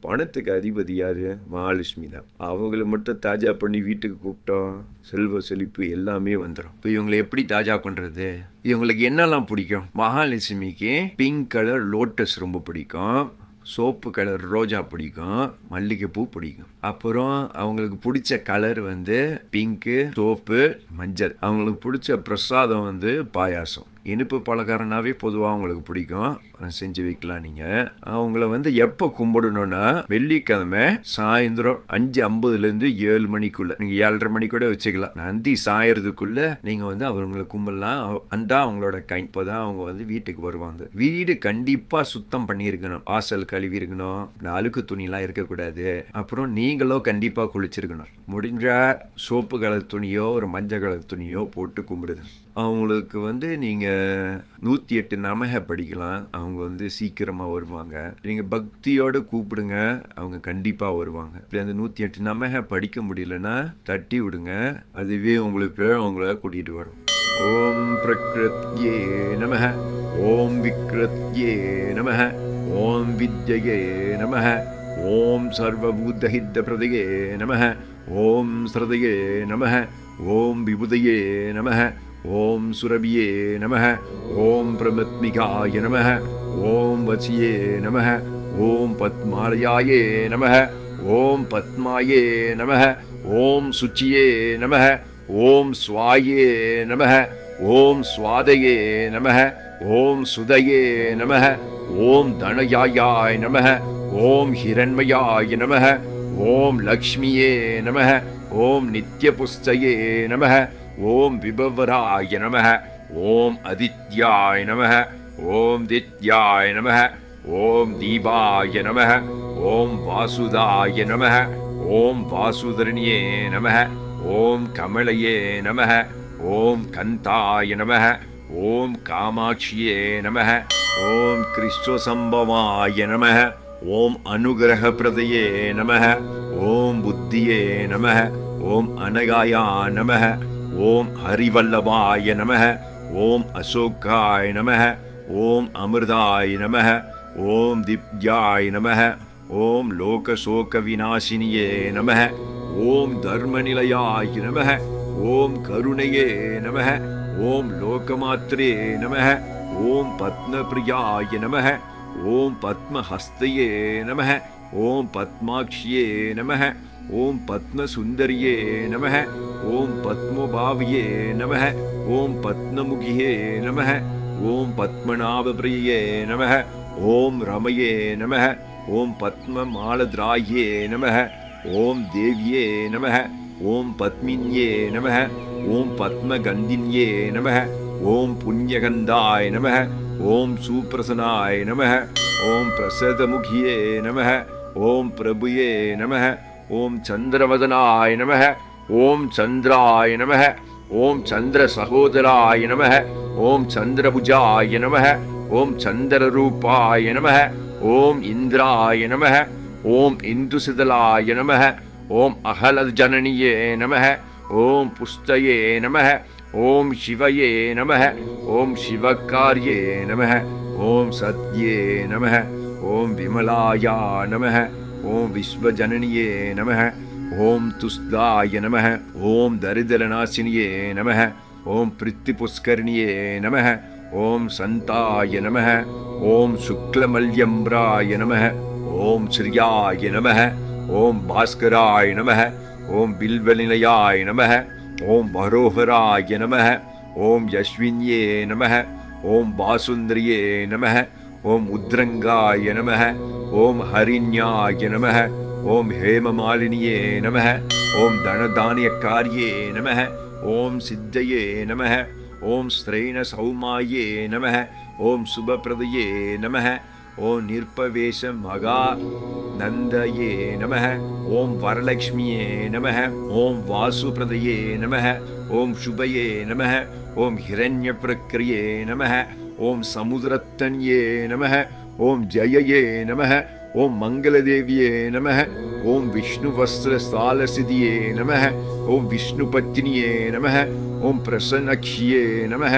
பணத்துக்கு அதிபதி யாரு? மகாலட்சுமி தான். அவங்கள மட்டும் தாஜா பண்ணி வீட்டுக்கு கூப்பிட்டோம், செல்வ செழிப்பு எல்லாமே வந்துடும். இப்போ இவங்களை எப்படி தாஜா பண்ணுறது? இவங்களுக்கு என்னெல்லாம் பிடிக்கும்? மகாலட்சுமிக்கு பிங்க் கலர் லோட்டஸ் ரொம்ப பிடிக்கும், சோப்பு கலர் ரோஜா பிடிக்கும், மல்லிகைப்பூ பிடிக்கும். அப்புறம் அவங்களுக்கு பிடிச்ச கலர் பிங்க்கு, சோப்பு, மஞ்சள். அவங்களுக்கு பிடிச்ச பிரசாதம் பாயாசம். இனிப்பு பலகாரனாவே பொதுவாக அவங்களுக்கு பிடிக்கும், செஞ்சு வைக்கலாம். நீங்கள் அவங்கள எப்போ கும்பிடணும்னா வெள்ளிக்கிழமை சாயந்தரம் 5:50 7 மணிக்குள்ள, நீங்கள் 7:30 மணி கூட வச்சுக்கலாம். நந்தி சாயறதுக்குள்ள நீங்கள் அவங்களை கும்பிடலாம். அந்த அவங்களோட இப்போதான் அவங்க வீட்டுக்கு வருவாங்க. வீடு கண்டிப்பாக சுத்தம் பண்ணியிருக்கணும், வாசல் கழுவி இருக்கணும், அழுக்கு துணிலாம் இருக்கக்கூடாது. அப்புறம் நீங்களோ கண்டிப்பாக குளிச்சிருக்கணும். முடிஞ்சா சோப்பு கலர் துணியோ ஒரு மஞ்சள் கலர் துணியோ போட்டு கும்பிடுது. அவங்களுக்கு நீங்கள் 108 நமக படிக்கலாம். அவங்க சீக்கிரமாக வருவாங்க. நீங்கள் பக்தியோடு கூப்பிடுங்க, அவங்க கண்டிப்பாக வருவாங்க. இப்படி அந்த 108 நமக படிக்க முடியலன்னா தட்டி விடுங்க, அதுவே உங்களுக்கு அவங்கள கூட்டிகிட்டு வரும். ஓம் பிரக்ருத்யே நமஹ, ஓம் விக்ருத்யே நமஹ, ஓம் வித்யயே நமஹ, ஓம் சர்வபூதஹித பிரதயே நமஹ, ஓம் ஸ்ரதயே நமஹ, ஓம் விபுதயே நமஹ, ஓம் சுரபியே நமஹ, ஓம் பிரமத்மிகாய நமஹ, ஓம் வசியே நமஹ, ஓம் பத்மாலயாயே நமஹ, ஓம் பத்மாயே நமஹ, ஓம் சுச்சியே நமஹ, ஓம் ஸ்வாயே நமஹ, ஓம் ஸ்வாதயே நமஹ, ஓம் சுதயே நமஹ, ஓம் தனயாயாய நமஹ, ஓம் ஹிரண்மயாய நமஹ, ஓம் லக்ஷ்மியே நமஹ, ஓம் நித்யபுஸ்தயே நமஹ, ஓம் விபவராய நமஹ, ஓம் அதித்யாய நமஹ, ஓம் தித்யாய நமஹ, ஓம் தீபாய நமஹ, ஓம் வாசுதாய நமஹ, ஓம் வாசுதரணியே நமஹ, ஓம் கமலயே நமஹ, ஓம் கந்தாய நமஹ, ஓம் காமாட்சியே நமஹ, ஓம் கிருஷ்ணசம்பவாய நமஹ, ஓம் அனுகிரக பிரதயே நமஹ, ஓம் புத்தியே நமஹ, ஓம் அனகாயா நமஹ, ஓம் ஹரிவல்லபாய நமஹ, ஓம் அசோகாய நமஹ, ஓம் அமிர்தாய நமஹ, ஓம் திவ்யாய நமஹ, ஓம் லோகசோக விநாசினியே நமஹ, ஓம் தர்மநிலையாய நமஹ, ஓம் கருணையே நமஹ, ஓம் லோகமாத்ரே நமஹ, ஓம் பத்மபிரியாய நமஹ, ஓம் பத்மஹஸ்தயே நமஹ, ஓம் பத்மாக்ஷியே நமஹ, ஓம் பத்மசுந்தரியே நமஹ, ஓம் பத்மபாவியே நமஹ, ஓம் பத்மமுகியே நமஹ, ஓம் பத்மநாபபிரியே நமஹ, ஓம் ரமயே நமஹ, ஓம் பத்மமாலத்ராயே நமஹ, ஓம் தேவியே நமஹ, ஓம் பத்மின்யே நமஹ, ஓம் பத்மகந்தின்யே நமஹ, ஓம் புண்ணியகந்தாய நமஹ, ஓம் சுப்ரசனாய நமஹ, ஓம் பிரசதமுகியே நமஹ, ஓம் பிரபுயே நமஹ, ஓம் சந்திரவதனாய நமஹ, ஓம் சந்திராய நமஹ, ஓம் சந்திர சகோதராய நமஹ, ஓம் சந்திரபுஜாய நமஹ, ஓம் சந்திரரூபாய நமஹ, ஓம் இந்திராய நமஹ, ஓம் இந்துசிதலாய நமஹ, ஓம் அகலஜனனியே நமஹ, ஓம் புஷ்டயே நமஹ, ஓம் சிவயே நமஹ, ஓம் சிவகாரியே நமஹ, ஓம் சத்யே நமஹ, ஓம் விமலாயா நமஹ, ஓம் விஸ்வஜனனியே நமஹ, ஓம் துஸ்தாய நமஹ, ஓம் தரிதரநாசினியே நமஹ, ஓம் பிருத்திபுஷ்கரிணியே நமஹ, ஓம் சந்தாய நமஹ, ஓம் சுக்லமல்யம்ராய நமஹ, ஓம் ஸ்ரீயாய நமஹ, ஓம் பாஸ்கராய நமஹ, ஓம் பில்வநிலையாய நமஹ, ஓம் மரோஹராய நமஹ, ஓம் யஸ்வின்யே நமஹ, ஓம் வாசுந்திரியே நமஹ, ஓம் உத்ரங்காய நமஹ, ஓம் ஹரிண்யாய நமஹ, ஓம் ஹேமமாலினியே நமஹ, ஓம் தனதானியக்காரியே நமஹ, ஓம் சித்தயே நமஹ, ஓம் ஸ்ரேண சௌமாயே நமஹ, ஓம் சுபப்பிரதயே நமஹ, ஓம் நிர்பவேஷ மகா நந்தயே நமஹ, ஓம் வரலக்ஷ்மியே நமஹ, ஓம் வாசுபிரதயே நமஹ, ஓம் சுபயே நமஹ, ஓம் ஹிரண்ய பிரக்ரியே நமஹ, ஓம் சமுதிரத்தன்யே நமஹ, ஓம் ஜயயே நமஹ, ஓம் மங்களதேவியே நமஹ, ஓம் விஷ்ணு வஸ்திர சாலசிதியே நமஹ, ஓம் விஷ்ணு பத்னியே நமஹ, ஓம் பிரசன்னக்ஷியே நமஹ,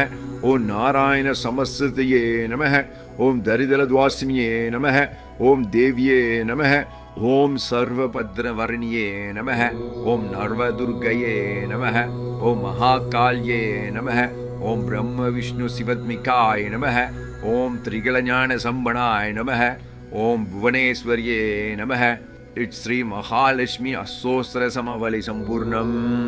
ஓம் நாராயண சமஸ்தியே நமஹ, ஓம் தரிதலத்வாசினியே நமஹ, ஓம் தேவியே நமः. ஓம் சர்வபத்ரவர்ணியே நமः. ஓம் நர்வதுர்கையே நமः. ஓம் மகாகால்யே நமः. ஓம் பிரம்ம விஷ்ணு சிவத்மிகாய நமः. ஓம் திரிகலஞான சம்பனாய நமः. ஓம் புவனேஸ்வரியே நமः. இட்ஸ் ஸ்ரீ மகாலட்சுமி அசோஸ்திர சமவலி சம்பூர்ணம்.